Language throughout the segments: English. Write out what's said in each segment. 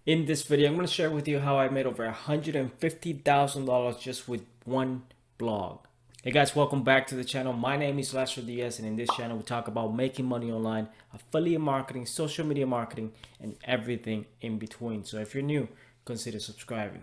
In this video, I'm going to share with you how I made over $150,000 just with one blog. Hey guys, welcome back to the channel. My name is Lester Diaz, and in this channel we talk about making money online, affiliate marketing, social media marketing, and everything in between. So if you're new, consider subscribing.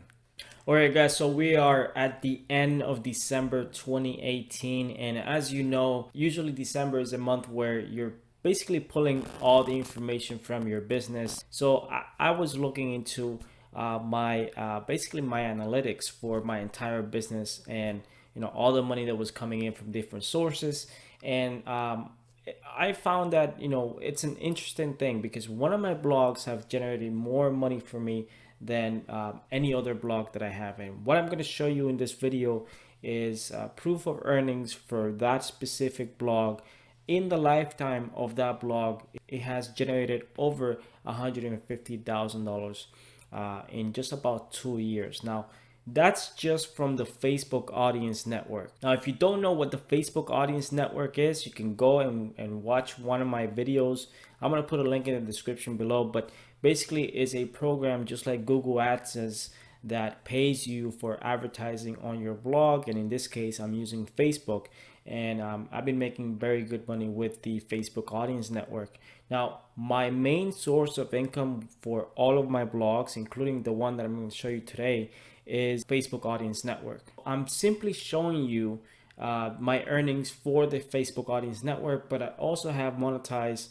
Alright guys, so we are at the end of December 2018, and as you know, usually December is a month where you're basically pulling all the information from your business. So I was looking into basically my analytics for my entire business, and all the money that was coming in from different sources. And I found that it's an interesting thing because one of my blogs have generated more money for me than any other blog that I have. And what I'm going to show you in this video is proof of earnings for that specific blog. In the lifetime of that blog, it has generated over $150,000 in just about 2 years. Now, that's just from the Facebook Audience Network. Now, if you don't know what the Facebook Audience Network is, you can go and watch one of my videos. I'm going to put a link in the description below, but basically it's a program just like Google AdSense that pays you for advertising on your blog. And in this case, I'm using Facebook, and I've been making very good money with the Facebook Audience Network. Now, my main source of income for all of my blogs, including the one that I'm going to show you today, is Facebook Audience Network. I'm simply showing you my earnings for the Facebook Audience Network, but I also have monetized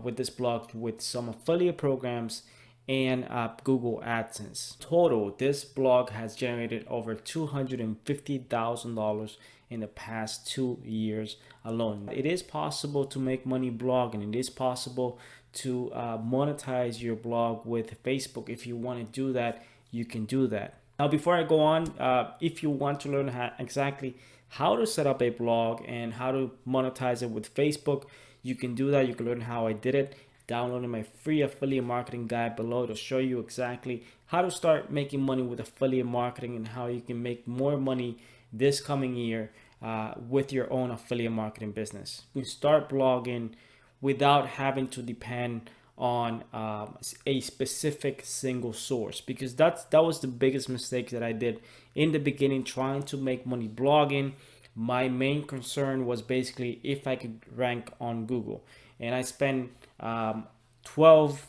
with this blog with some affiliate programs and Google AdSense. Total, this blog has generated over $250,000 in the past 2 years alone. It is possible to make money blogging. It is possible to monetize your blog with Facebook. If you want to do that, you can do that. Now, before I go on, if you want to learn exactly how to set up a blog and how to monetize it with Facebook, you can do that. You can learn how I did it. Downloading my free affiliate marketing guide below to show you exactly how to start making money with affiliate marketing and how you can make more money this coming year with your own affiliate marketing business. You start blogging without having to depend on a specific single source, because that was the biggest mistake that I did in the beginning trying to make money blogging. My main concern was basically if I could rank on Google, and I spent 12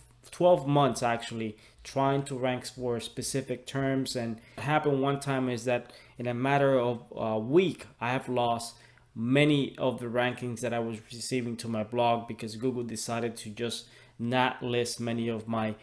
months actually trying to rank for specific terms. And what happened one time is that in a matter of a week, I have lost many of the rankings that I was receiving to my blog because Google decided to just not list many of my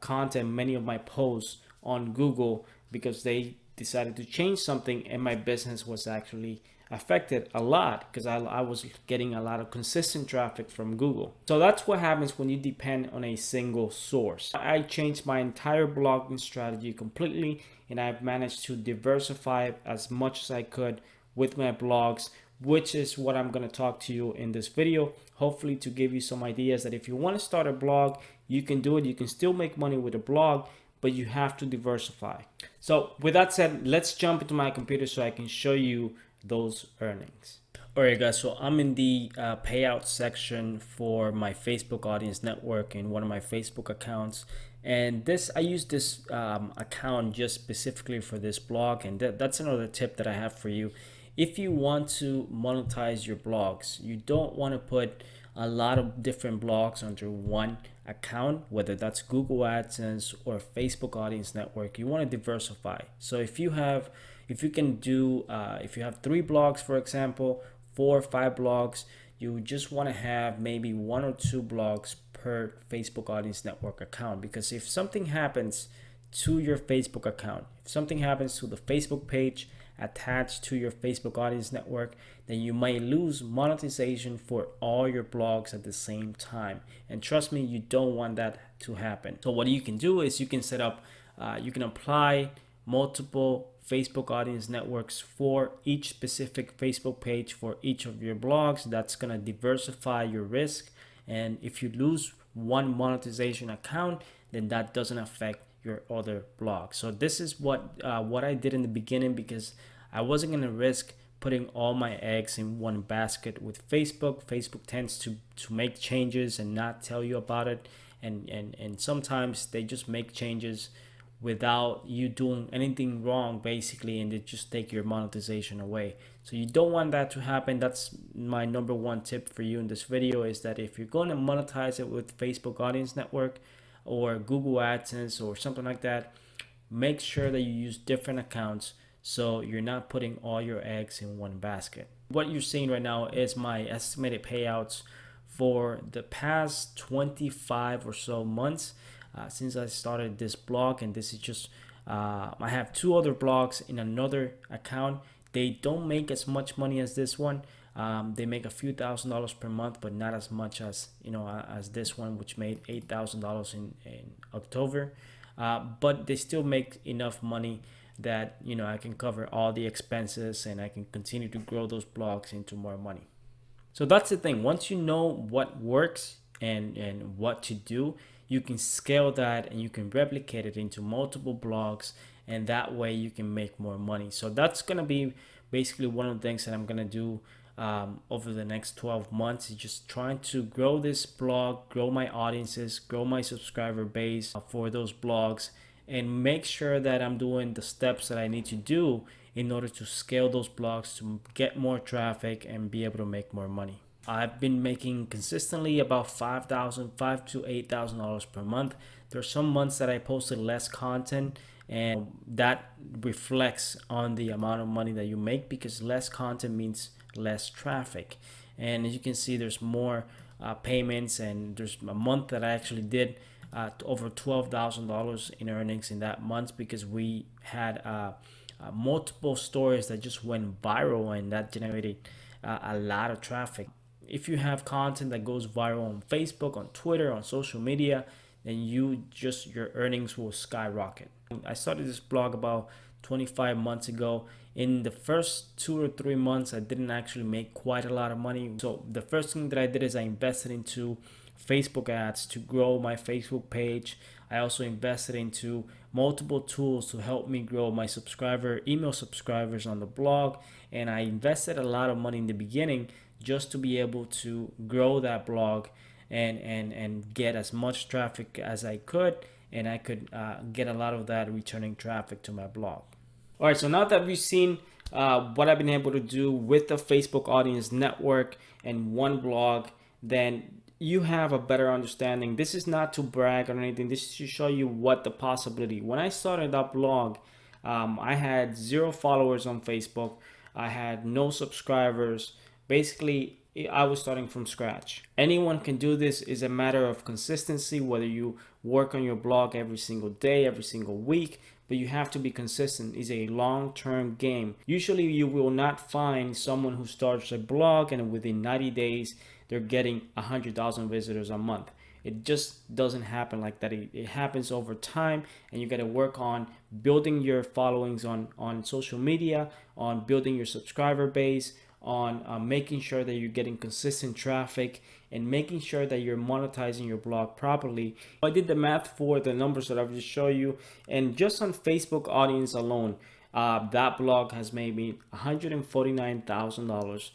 content, many of my posts on Google, because they decided to change something, and my business was actually affected a lot because I was getting a lot of consistent traffic from Google. So that's what happens when you depend on a single source. I changed my entire blogging strategy completely, and I've managed to diversify as much as I could with my blogs, which is what I'm going to talk to you in this video, hopefully to give you some ideas that if you want to start a blog, you can do it. You can still make money with a blog, but you have to diversify. So with that said, let's jump into my computer so I can show you those earnings. All right guys, so I'm in the payout section for my Facebook Audience Network in one of my Facebook accounts, and I use this account just specifically for this blog. And that's another tip that I have for you. If you want to monetize your blogs, you don't want to put a lot of different blogs under one account, whether that's Google AdSense or Facebook Audience Network. You want to diversify. So if you have 3 blogs, for example, 4 or 5 blogs, you just want to have maybe 1 or 2 blogs per Facebook Audience Network account. Because if something happens to your Facebook account, if something happens to the Facebook page attached to your Facebook Audience Network, then you might lose monetization for all your blogs at the same time. And trust me, you don't want that to happen. So what you can do is you can set up, you can apply multiple Facebook Audience Networks for each specific Facebook page for each of your blogs. That's going to diversify your risk. And if you lose one monetization account, then that doesn't affect your other blog. So this is what I did in the beginning, because I wasn't going to risk putting all my eggs in one basket with Facebook. Facebook tends to make changes and not tell you about it, and sometimes they just make changes without you doing anything wrong basically, and they just take your monetization away. So you don't want that to happen. That's my number one tip for you in this video, is that if you're going to monetize it with Facebook Audience Network or Google AdSense or something like that, make sure that you use different accounts so you're not putting all your eggs in one basket. What you're seeing right now is my estimated payouts for the past 25 or so months since I started this blog. And this is just I have two other blogs in another account. They don't make as much money as this one. They make a few $1,000s per month, but not as much as as this one, which made $8,000 in October. But they still make enough money that I can cover all the expenses and I can continue to grow those blogs into more money. So that's the thing. Once you know what works and what to do, you can scale that and you can replicate it into multiple blogs, and that way you can make more money. So that's gonna be basically one of the things that I'm gonna do over the next 12 months, is just trying to grow this blog, grow my audiences, grow my subscriber base for those blogs, and make sure that I'm doing the steps that I need to do in order to scale those blogs to get more traffic and be able to make more money. I've been making consistently about $5,000 to $8,000 per month. There are some months that I posted less content, and that reflects on the amount of money that you make, because less content means less traffic. And as you can see, there's more payments, and there's a month that I actually did over $12,000 in earnings in that month, because we had multiple stories that just went viral, and that generated a lot of traffic. If you have content that goes viral on Facebook, on Twitter, on social media, then your earnings will skyrocket. I started this blog about 25 months ago. In the first 2 or 3 months, I didn't actually make quite a lot of money. So the first thing that I did is I invested into Facebook ads to grow my Facebook page. I also invested into multiple tools to help me grow my email subscribers on the blog. And I invested a lot of money in the beginning just to be able to grow that blog and get as much traffic as I could. And I could get a lot of that returning traffic to my blog. All right, so now that we've seen what I've been able to do with the Facebook Audience Network and one blog, then you have a better understanding. This is not to brag or anything. This is to show you what the possibility. When I started that blog, I had 0 followers on Facebook. I had no subscribers. Basically, I was starting from scratch. Anyone can do this. It's a matter of consistency, whether you work on your blog every single day, every single week, but you have to be consistent. It's a long-term game. Usually you will not find someone who starts a blog and within 90 days, they're getting 100,000 visitors a month. It just doesn't happen like that. It happens over time, and you got to work on building your followings on social media, on building your subscriber base, on making sure that you're getting consistent traffic, and making sure that you're monetizing your blog properly. I did the math for the numbers that I've just shown you, and just on Facebook audience alone, that blog has made me $149,000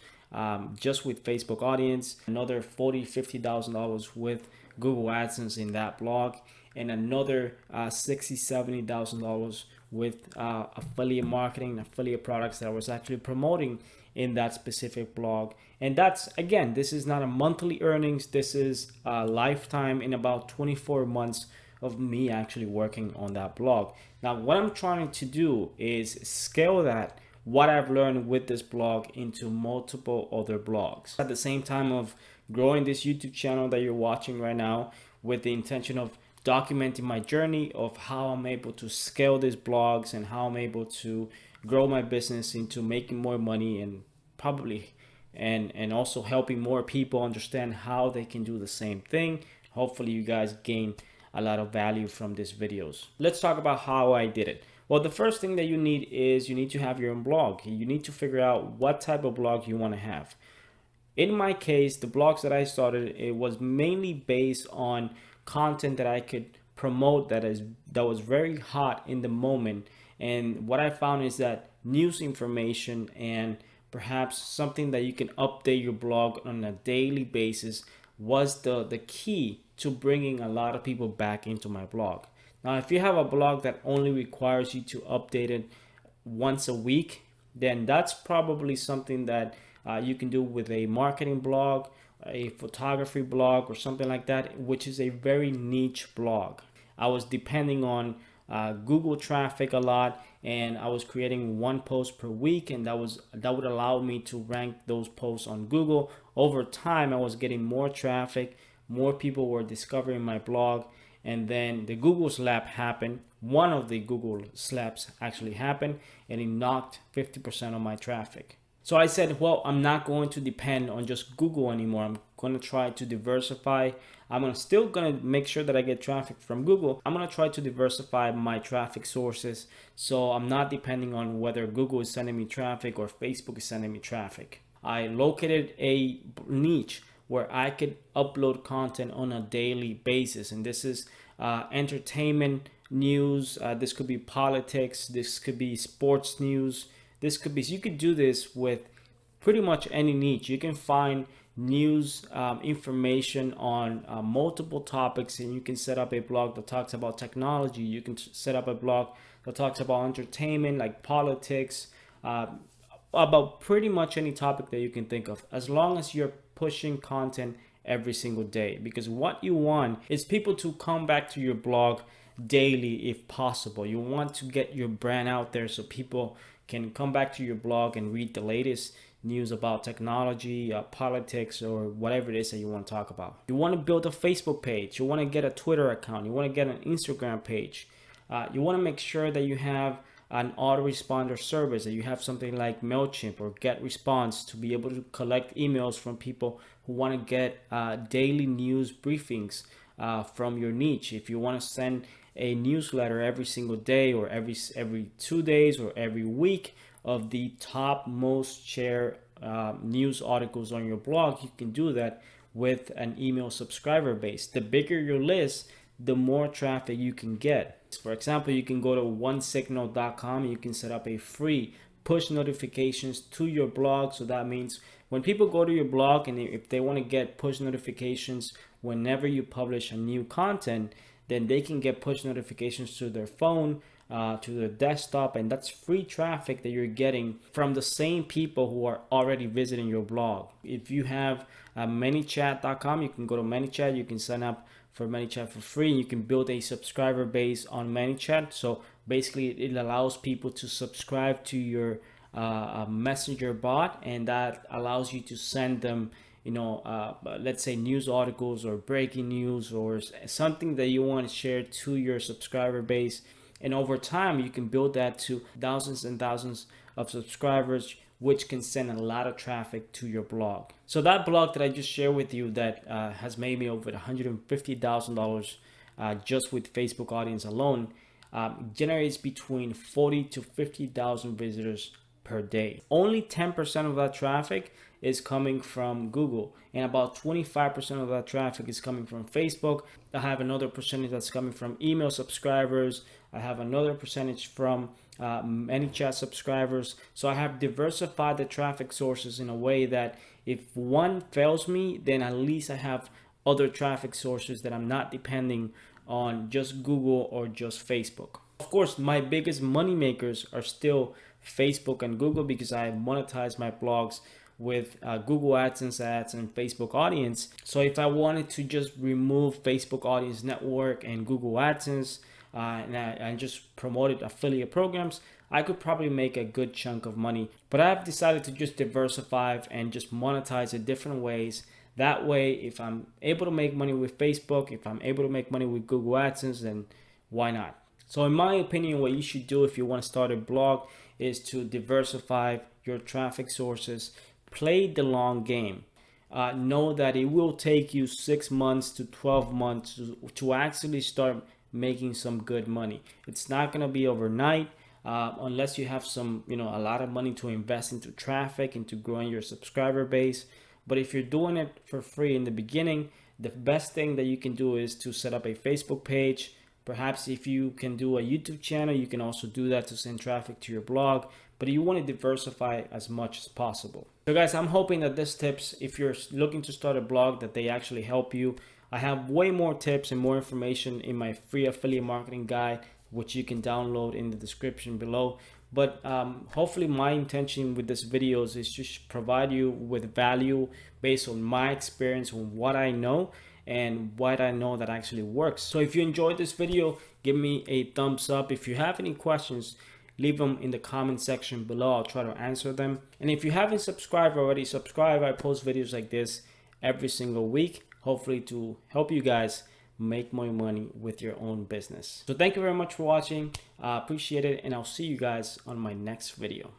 just with Facebook audience, another $40,000-$50,000 with Google AdSense in that blog, and another $60,000-$70,000 with affiliate marketing, affiliate products that I was actually promoting in that specific blog. And that's, again, this is not a monthly earnings. This is a lifetime in about 24 months of me actually working on that blog. Now, what I'm trying to do is scale that, what I've learned with this blog, into multiple other blogs. At the same time of growing this YouTube channel that you're watching right now, with the intention of documenting my journey of how I'm able to scale these blogs and how I'm able to grow my business into making more money, and probably and also helping more people understand how they can do the same thing. Hopefully you guys gain a lot of value from these videos. Let's talk about how I did it. Well, the first thing that you need is you need to have your own blog. You need to figure out what type of blog you want to have. In my case, the blogs that I started, it was mainly based on content that I could promote that was very hot in the moment. And what I found is that news information and perhaps something that you can update your blog on a daily basis was the key to bringing a lot of people back into my blog. Now, if you have a blog that only requires you to update it once a week, then that's probably something that you can do with a marketing blog, a photography blog, or something like that, which is a very niche blog. I was depending on Google traffic a lot, and I was creating one post per week, and that would allow me to rank those posts on Google. Over time, I was getting more traffic, more people were discovering my blog, and then the Google slap happened. One of the Google slaps actually happened, and it knocked 50% of my traffic. So I said, well, I'm not going to depend on just Google anymore. I'm going to try to diversify. Still going to make sure that I get traffic from Google. I'm going to try to diversify my traffic sources, so I'm not depending on whether Google is sending me traffic or Facebook is sending me traffic. I located a niche where I could upload content on a daily basis, and this is entertainment news. This could be politics. This could be sports news. This could be, so you could do this with pretty much any niche. You can find news information on multiple topics, and you can set up a blog that talks about technology. You can set up a blog that talks about entertainment, like politics, about pretty much any topic that you can think of, as long as you're pushing content every single day. Because what you want is people to come back to your blog daily if possible. You want to get your brand out there so people can come back to your blog and read the latest news about technology, politics, or whatever it is that you want to talk about. You want to build a Facebook page. You want to get a Twitter account. You want to get an Instagram page. You want to make sure that you have an autoresponder service, that you have something like MailChimp or GetResponse to be able to collect emails from people who want to get daily news briefings from your niche. If you want to send a newsletter every single day, or every 2 days, or every week, of the top most shared news articles on your blog, you can do that with an email subscriber base. The bigger your list, the more traffic you can get. For example, you can go to onesignal.com. You can set up a free push notifications to your blog. So that means when people go to your blog, and if they want to get push notifications whenever you publish a new content, then they can get push notifications to their phone, to their desktop, and that's free traffic that you're getting from the same people who are already visiting your blog. If you have ManyChat.com, you can go to ManyChat. You can sign up for ManyChat for free, and you can build a subscriber base on ManyChat. So basically, it allows people to subscribe to your messenger bot, and that allows you to send them, let's say news articles or breaking news or something that you want to share to your subscriber base. And over time, you can build that to thousands and thousands of subscribers, which can send a lot of traffic to your blog. So that blog that I just shared with you that has made me over $150,000 just with Facebook audience alone, generates between 40 to 50,000 visitors per day. Only 10% of that traffic is coming from Google, and about 25% of that traffic is coming from Facebook. I have another percentage that's coming from email subscribers. I have another percentage from ManyChat subscribers. So I have diversified the traffic sources in a way that if one fails me, then at least I have other traffic sources that I'm not depending on just Google or just Facebook. Of course, my biggest money makers are still Facebook and Google, because I monetize my blogs with Google AdSense ads and Facebook audience. So if I wanted to just remove Facebook audience network and Google AdSense and just promoted affiliate programs, I could probably make a good chunk of money. But I've decided to just diversify and just monetize it different ways. That way, if I'm able to make money with Facebook, if I'm able to make money with Google AdSense, then why not? So in my opinion, what you should do if you want to start a blog is to diversify your traffic sources. Play the long game. Know that it will take you 6 months to 12 months to actually start making some good money. It's not going to be overnight unless you have some, a lot of money to invest into traffic, into growing your subscriber base. But if you're doing it for free in the beginning, the best thing that you can do is to set up a Facebook page. Perhaps if you can do a YouTube channel, you can also do that to send traffic to your blog. But you want to diversify as much as possible. So guys, I'm hoping that these tips, if you're looking to start a blog, that they actually help you. I have way more tips and more information in my free affiliate marketing guide, which you can download in the description below. But hopefully my intention with this videos is just provide you with value based on my experience, on what I know and what I know that actually works. So if you enjoyed this video, give me a thumbs up. If you have any questions, leave them in the comment section below. I'll try to answer them. And if you haven't subscribed already, subscribe. I post videos like this every single week, hopefully to help you guys make more money with your own business. So thank you very much for watching. I appreciate it, and I'll see you guys on my next video.